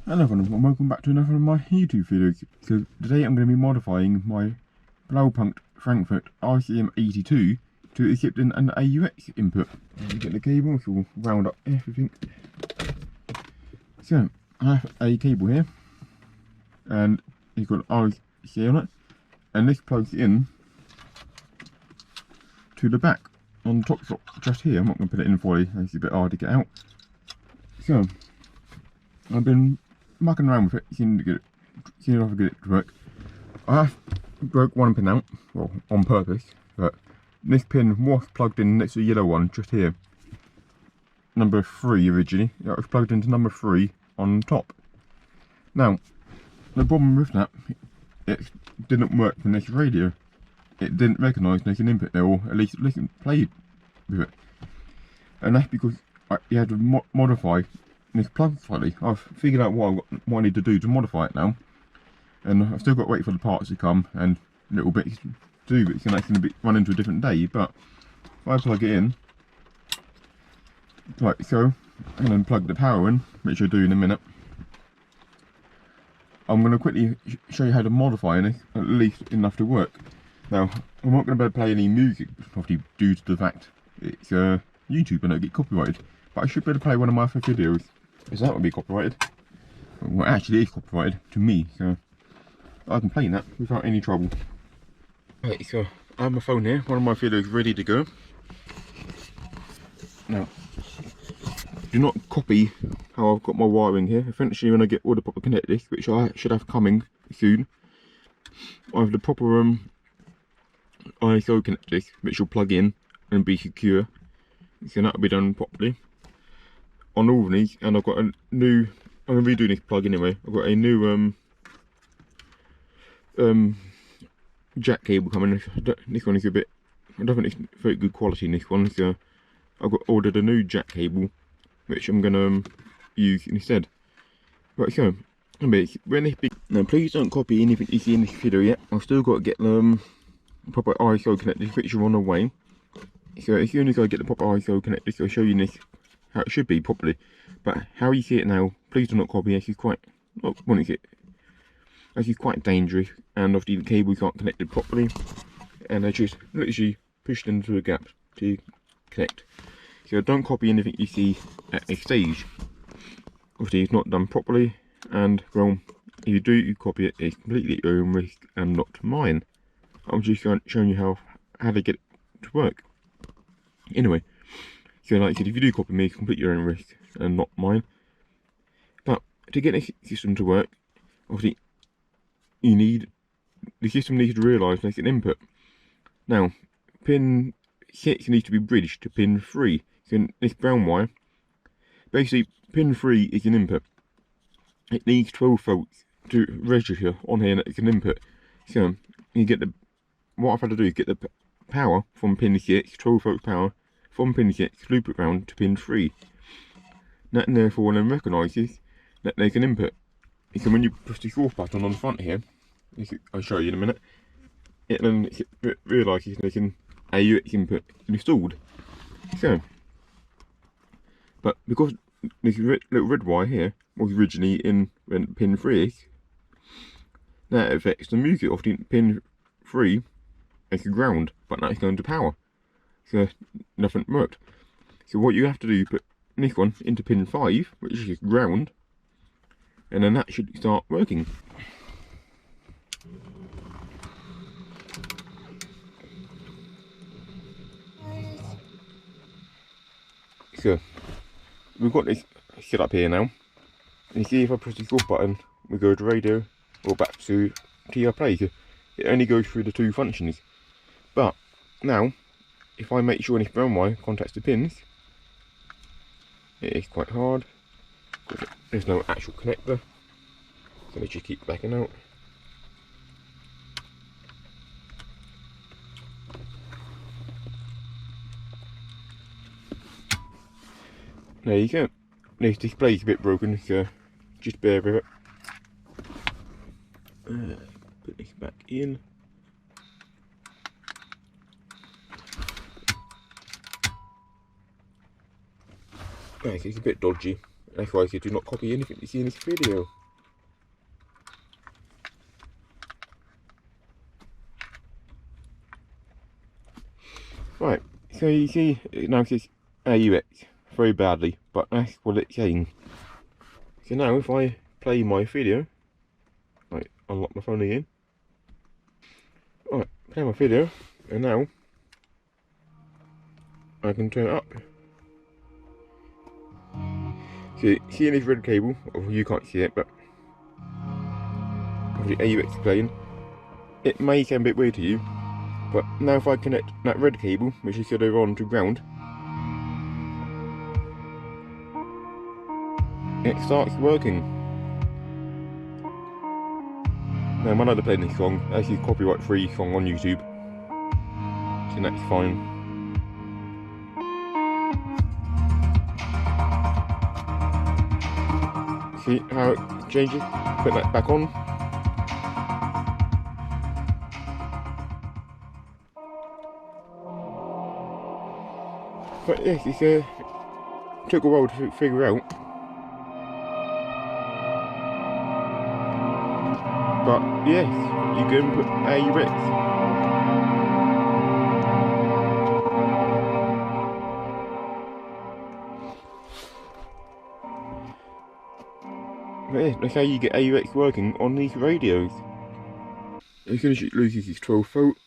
Hello everyone, and welcome back to another of my YouTube videos. So today I'm going to be modifying my Blaupunkt Frankfurt RCM 82 to accept an AUX input. You get the cable, which will round up everything. So I have a cable here, and it's got an AUX on it, and this plugs in to the back on the top slot just here. I'm not going to put it in for you, it's a bit hard to get out. So I've been mucking around with it, seeing if I can get it to work. I have broke one pin out, well, on purpose, but this pin was plugged in next to the yellow one just here. Number 3 originally. That was plugged into number 3 on top. Now, the problem with that, it didn't work from this radio. It didn't recognise this input there, or at least played with it. And that's because you had to modify this plug slightly. I've figured out what I need to do to modify it now, and I've still got to wait for the parts to come and little bits to do, but it's going to run into a different day. But if I plug it in like so, and then plug the power in, which I'll do in a minute, I'm going to quickly show you how to modify this, at least enough to work. Now, I'm not going to be able to play any music, probably due to the fact it's YouTube and it'll get copyrighted, but I should be able to play one of my other videos. Because that would be copyrighted. Well, actually, it is copyrighted to me, so I can play that without any trouble. Right, so I have my phone here. One of my videos ready to go. Now, do not copy how I've got my wiring here. Eventually, when I get all the proper connectors, which I should have coming soon, I have the proper ISO connectors, which will plug in and be secure. So that will be done properly on all of these, and I've got a new, I'm going to redo this plug anyway. I've got a new jack cable coming. This one is a bit, I don't think it's very good quality in this one, so I've ordered a new jack cable which I'm going to use instead. Right, so when this big, now please don't copy anything you see in this video yet. I've still got to get the proper ISO connectors, which are on the way. So as soon as I get the proper ISO connectors, I'll show you this how it should be properly. But how you see it now, please do not copy. This is quite, this is quite dangerous, and obviously the cables aren't connected properly, and they're just literally pushed into a gap to connect. So don't copy anything you see at this stage. Obviously it's not done properly, and well, if you do you copy it, it's completely at your own risk and not mine. I'm just showing you how to get it to work. Anyway, so like I said, if you do copy me, it's completely your own risk and not mine. But to get this system to work, obviously the system needs to realise there's an input. Now, pin 6 needs to be bridged to pin 3. So this brown wire, basically pin 3 is an input. It needs 12 volts to register on here that it's an input. So you get what I've had to do is get the power from pin 6, 12 volts power from pin 6, loop it round to pin 3. That therefore then recognises that there's an input. So when you push the off button on the front here, I'll show you in a minute, it then realises there's an AUX input installed. So, but because this little red wire here was originally in pin 3 is, that affects the music of the pin 3 as a ground, but now it's going to power. So nothing worked. So what you have to do is put this one into pin 5, which is ground, and then that should start working. So we've got this set up here now. You see, if I press this off button, we go to radio or back to TR play. So it only goes through the 2 functions. But now, if I make sure this brown wire contacts the pins, it is quite hard because there's no actual connector. So let's just keep backing out. There you go. This display is a bit broken, so just bear with it. Put this back in. Right, it's a bit dodgy. That's why I said do not copy anything you see in this video. Right, so you see it now says AUX very badly, but that's what it's saying. So now if I play my video, like unlock my phone again. Right, play my video, and now I can turn it up. So see this red cable, or you can't see it, but of the AUX playing, it may sound a bit weird to you, but now if I connect that red cable, which is over on to ground, it starts working. Now when I play this song, that's a copyright free song on YouTube, so that's fine. See how it changes? Put that back on. But yes, it took a while to figure out. But yes, you can put AUX. But yeah, that's how you get AUX working on these radios. As soon as it loses its 12 volt,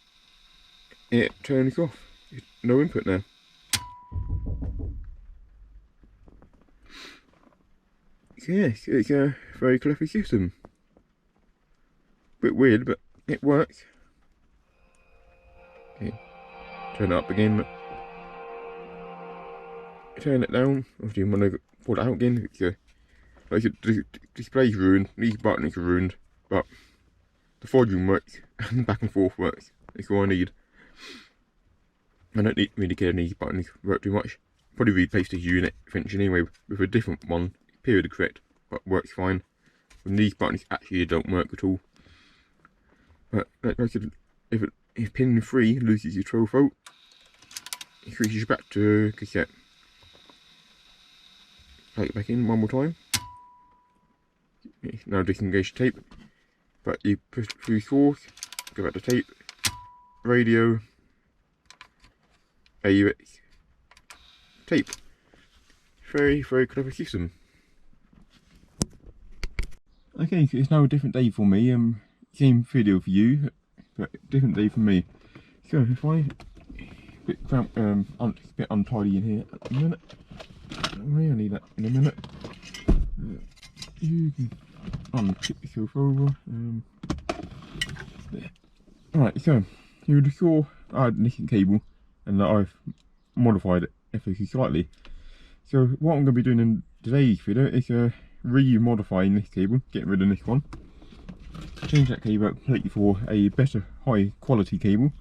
it turns off. No input now. So yes, it's a very clever system. Bit weird, but it works. Okay, turn it up again. Turn it down. Obviously, when I pull it out again, it's like the display's ruined. These buttons are ruined, but the volume works and the back and forth works. That's all I need. I don't really care if these buttons work too much. Probably replace this unit eventually anyway with a different one, period correct, but works fine. And these buttons actually don't work at all. But like I said, if pin 3 loses your 12 volt, it switches back to cassette. Plug it back in one more time. Now disengage the tape, but you push through source, go back to tape, radio, AUX, tape. Very, very clever system. Okay, so it's now a different day for me. Same video for you, but different day for me. So if I bit untidy in here at the minute, I need that in a minute. You can unpick yourself over. There. Right, so you would have saw I had a nicking cable, and that I've modified it ever so slightly. So what I'm going to be doing in today's video is re-modifying this cable, getting rid of this one, change that cable out completely for a better high quality cable,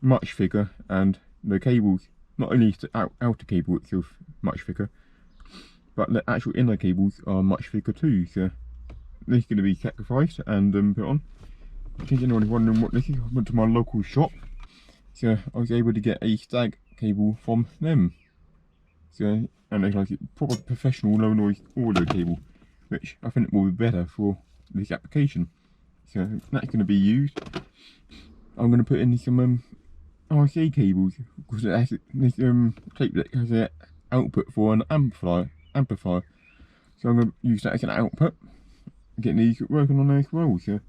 much thicker, and the cables, not only is the outer cable itself much thicker, but the actual inner cables are much thicker too. So this is going to be sacrificed and put on. In case anyone is wondering what this is, I went to my local shop, so I was able to get a stag cable from them. So, and it's like a proper professional low noise audio cable, which I think will be better for this application. So that's going to be used. I'm going to put in some RCA cables, because it has this tape deck has an output for an amplifier. So I'm going to use that as an output, getting these working on there as well. So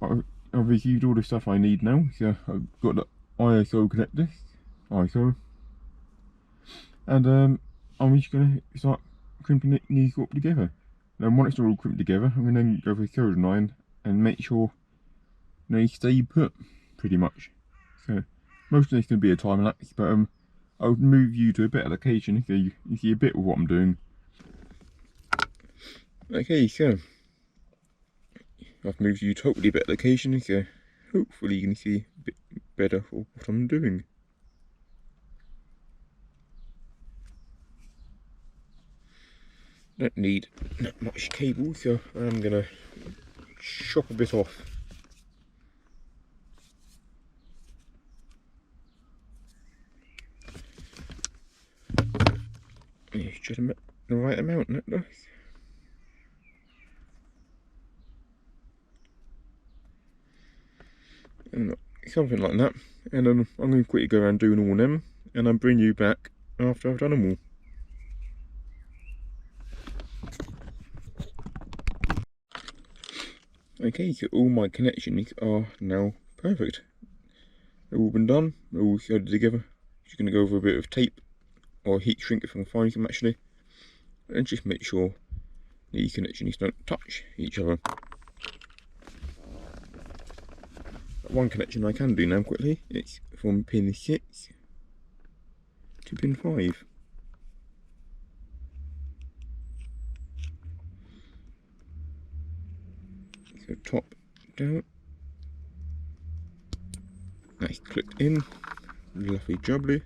I've received all the stuff I need now. So I've got the ISO connectors, ISO, and I'm just going to start crimping these up together. Then once they're all crimped together, I'm going to go for a solder line and make sure they stay put, pretty much. So most of this is going to be a time lapse, but I'll move you to a better location so you see a bit of what I'm doing. Okay, so I've moved you to totally better location, so hopefully you can see a bit better of what I'm doing. Don't need that much cable, so I'm gonna chop a bit off. It's just the right amount, isn't it? And something like that. and then I'm going to quickly go around doing all of them, and I'll bring you back after I've done them all. Okay, so all my connections are now perfect. They've all been done, they're all soldered together. Just going to go over a bit of tape or heat shrink if I can find them actually, and just make sure the connections don't touch each other. One connection I can do now quickly, it's from pin 6 to pin 5. So top down, that's clicked in, lovely jubbly.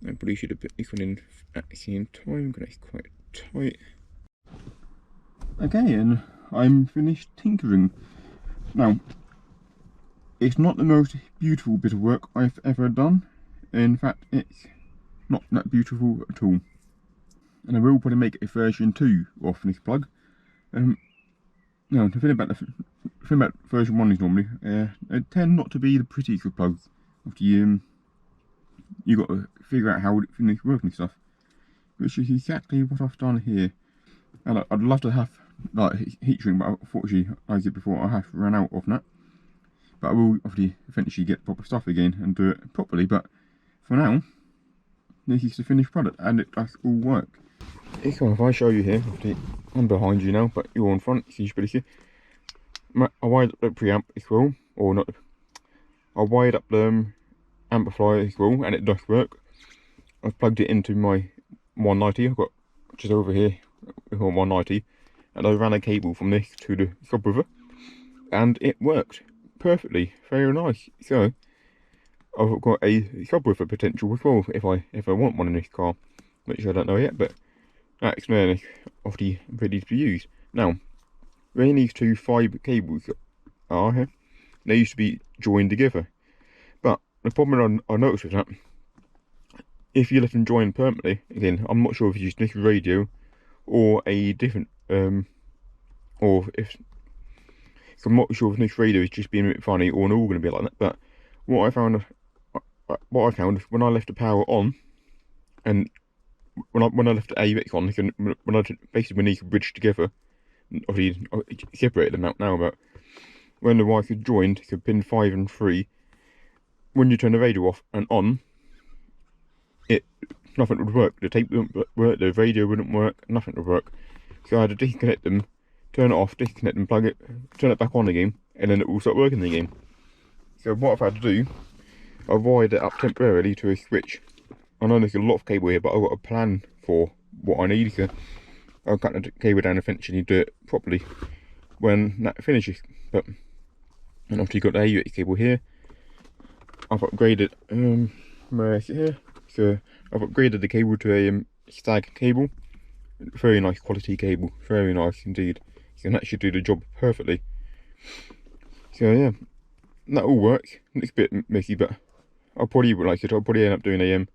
I probably should have put this one in at the same time because it's quite tight. Okay, and I'm finished tinkering. Now, it's not the most beautiful bit of work I've ever done. In fact, it's not that beautiful at all. And I will probably make a version 2 of this plug. Now, the thing about version 1 is normally, they tend not to be the prettiest of plugs. After you got to figure out how it's working and stuff, which is exactly what I've done here. And I'd love to have like heat shrink, but unfortunately, as I said before, I have run out of that. But I will obviously eventually get proper stuff again and do it properly. But for now, this is the finished product, and it does all work. If I show you here, obviously I'm behind you now, but you're in front, so you should be able to see. I wired up the preamp as well, or not. I wired up the amplifier as well, and it does work. I've plugged it into my 190. I've got just over here on 190, and I ran a cable from this to the subwoofer, and it worked perfectly. Very nice. So I've got a subwoofer potential as well if I want one in this car, which I don't know yet, but that's there, obviously ready to be used. Now, where these two fibre cables are here, they used to be joined together. But the problem I noticed with that, if you let them join permanently, again, I'm not sure if you use this radio or a different, or if, so I'm not sure if this radio is just being a bit funny or they're all going to be like that. But what I found when I left the power on, and when I left the AUX on, basically when these could bridge together, obviously I separated them out now, but when the wires are joined, so pin 5 and 3, when you turn the radio off and on, nothing would work. The tape wouldn't work, the radio wouldn't work, nothing would work. So I had to disconnect them, turn it off, disconnect them, plug it, turn it back on again, and then it will start working again. So what I've had to do, I've wired it up temporarily to a switch. I know there's a lot of cable here, but I've got a plan for what I need. So I'll cut the cable down eventually, do it properly when that finishes. And obviously you've got the AUX cable here. I've upgraded where is it here? So I've upgraded the cable to a stag cable. Very nice quality cable, very nice indeed. So that should do the job perfectly. So yeah, that all works. Looks a bit messy, but I'll probably end up doing a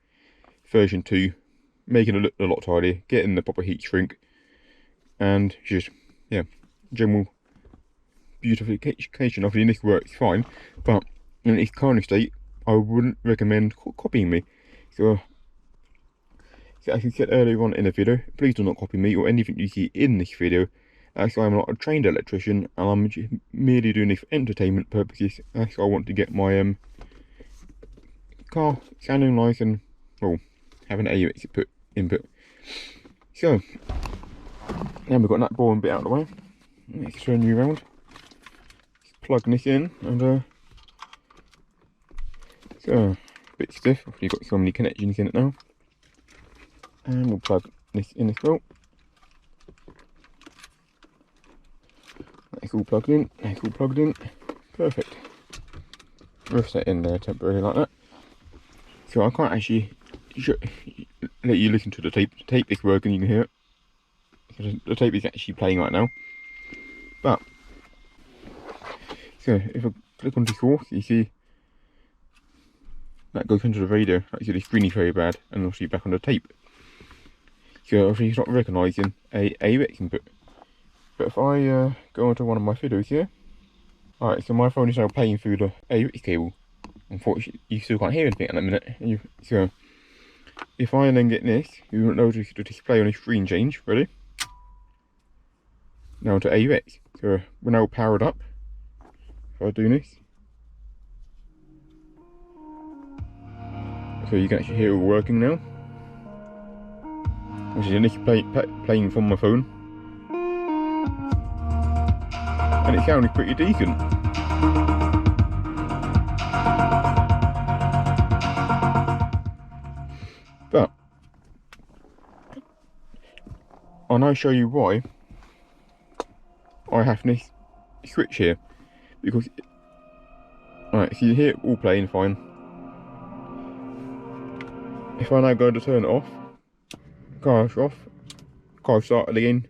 version 2, making it look a lot tidier, getting the proper heat shrink, and just, yeah, general beautification. Obviously this works fine, but in its current state, I wouldn't recommend copying me. So as I said earlier on in the video, please do not copy me or anything you see in this video, as I'm not a trained electrician, and I'm just merely doing this for entertainment purposes, as I want to get my car sounding nice and, well, have an AUX input. So now we've got that boring bit out of the way. Let's turn you around. Just plug this in, and so a bit stiff. You've got so many connections in it now, and we'll plug this in as well. That's all plugged in. That's all plugged in. Perfect. Rest that in there temporarily like that. So I can't actually let you listen to the tape. The tape is working, you can hear it. The tape is actually playing right now. But, so if I click on the source, you see that goes into the radio. Actually the screen is very bad, and obviously back on the tape. So obviously it's not recognising a AUX input. But if I go onto one of my videos here, alright, so my phone is now playing through the AUX cable. Unfortunately, you still can't hear anything at the minute. So if I then get this, you won't notice the display on the screen change. Ready? Now to AUX. So we're now powered up. If I do this, so you can actually hear it all working now. Which is initially playing from my phone, and it sounded pretty decent. But I'll now show you why I have this switch here, because alright, so you hear it all playing fine. If I now go to turn it off, car's off, car started again,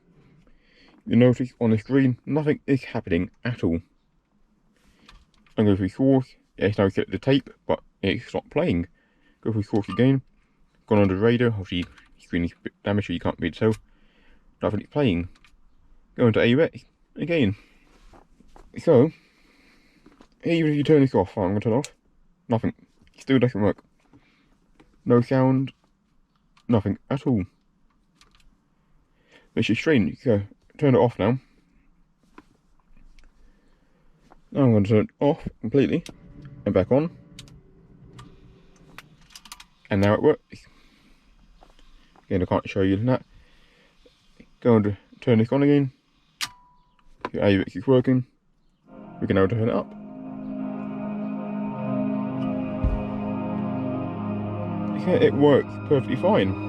you notice on the screen nothing is happening at all. I'm going through source, it's now set the tape, but it's not playing. Go through source again, gone on the radar, obviously the screen is a bit damaged so you can't read, so nothing is playing. Go into AUX again. So even if you turn this off, I'm going to turn it off, nothing, it still doesn't work. No sound, nothing at all. Which is strange, so turn it off now. Now I'm going to turn it off completely and back on. And now it works. Again, I can't show you that. Going to turn this on again. Your AUX is working. We can now turn it up. Okay, it works perfectly fine.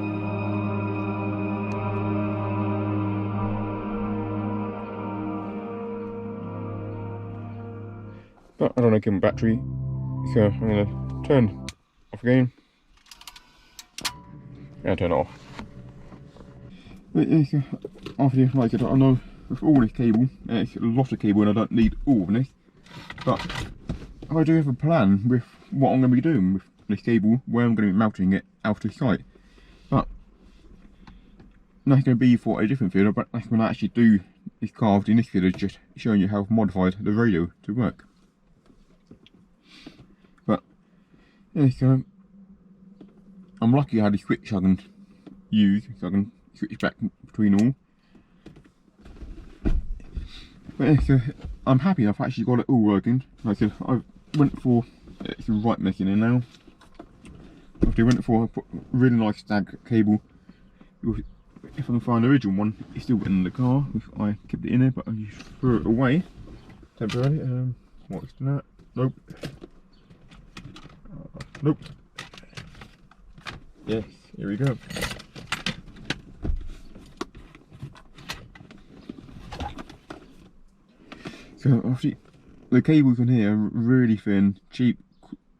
But I don't want to give them battery, so I'm going to turn off again and turn it off. But yeah, after this, like I know with all this cable, it's a lot of cable and I don't need all of this, but I do have a plan with what I'm going to be doing with this cable, where I'm going to be mounting it out of sight. But that's going to be for a different video, but that's when I actually do this carved in this video, just showing you how I've modified the radio to work. But yeah, so I'm lucky I had a switch I can use, so I can switch back between all. But yeah, so I'm happy I've actually got it all working. Like I said, I went for it's the right messing in now. After I went for a really nice stag cable. If I can find the original one, it's still in the car. I kept it in there, but I just threw it away temporarily. What's that? Nope. Nope. Yes, here we go. So obviously the cables on here are really thin, cheap,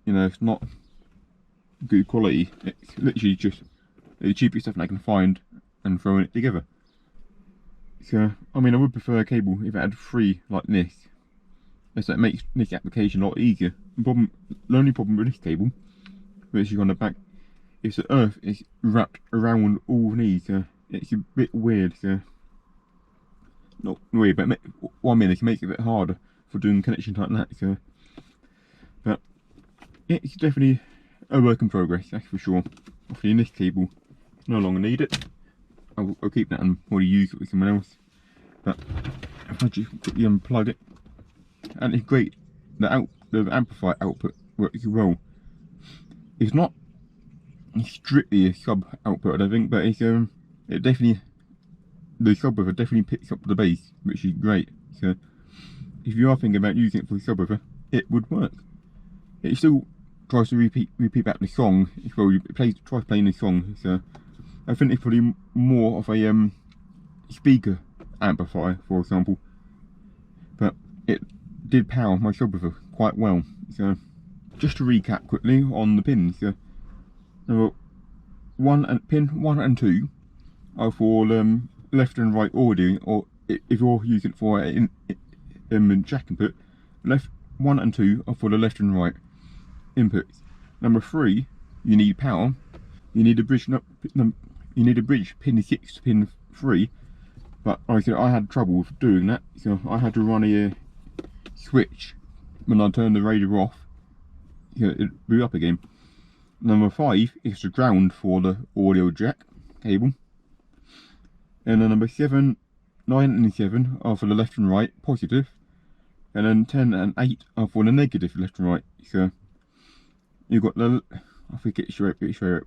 you know, it's not good quality. It's literally just the cheapest stuff I can find and throwing it together. So I mean, I would prefer a cable if it had three like this, as that makes this application a lot easier. The only problem with this cable, which is on the back, is the earth is wrapped around all these. It's a bit weird. So not weird, but what I mean, it makes it a bit harder for doing connections like that. So, but it's definitely a work in progress, that's for sure. Obviously, in this cable, no longer need it. I'll keep that and probably use it with someone else. But if I just quickly unplug it, and it's great. The amplifier output works well. It's not strictly a sub output, I don't think, but it's it definitely, the subwoofer definitely picks up the bass, which is great. So if you are thinking about using it for a subwoofer, it would work. It still tries to repeat back the song. Well, it tries playing the song. So I think it's probably more of a speaker amplifier, for example. But it did power my subwoofer quite well. So just to recap quickly on the pins. So number pin 1 and 2 are for left and right audio, or if you're using it for jack input, left 1 and 2 are for the left and right inputs. Number 3, you need power. You need a bridge. You you need to bridge pin 6 to pin 3, but like I said, I had trouble with doing that, so I had to run a switch when I turned the radio off. It blew up again. Number 5 is the ground for the audio jack cable, and then number 7, 9 and 7 are for the left and right positive, and then 10 and 8 are for the negative left and right. So you've got the, I think it's straight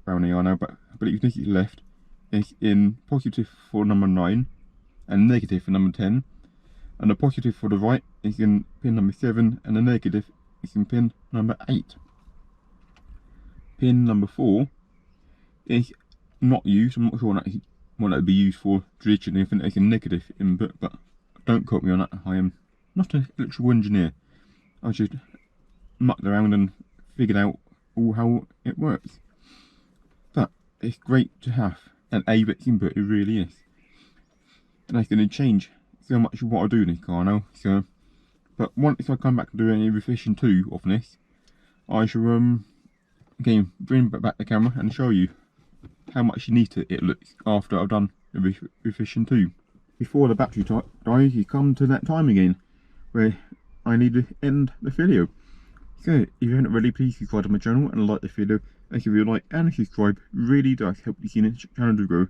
around here now, but I believe this is left. It's in positive for number 9 and negative for number 10, and the positive for the right is in pin number 7, and the negative is in pin number 8. Pin number 4 is not used. I'm not sure what that would be used for traditionally. I think it's a negative input, but don't quote me on that. I am not an electrical engineer. I just mucked around and figured out all how it works. But it's great to have an AUX input, it really is. And that's going to change so much of what I do in this car now. So, but once I come back to doing a revision 2 of this, I shall again bring back the camera and show you how much neater it looks after I've done the revision 2. Before the battery dies, you come to that time again where I need to end the video. So if you haven't already, please subscribe to my channel and like the video. And if you like and subscribe, really does help the channel to grow.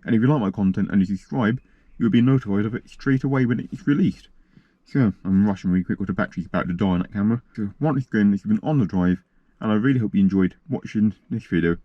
And if you like my content and you subscribe, you'll be notified of it straight away when it's released. So I'm rushing really quick with the battery's about to die on that camera. So once again, this has been On The Drive, and I really hope you enjoyed watching this video.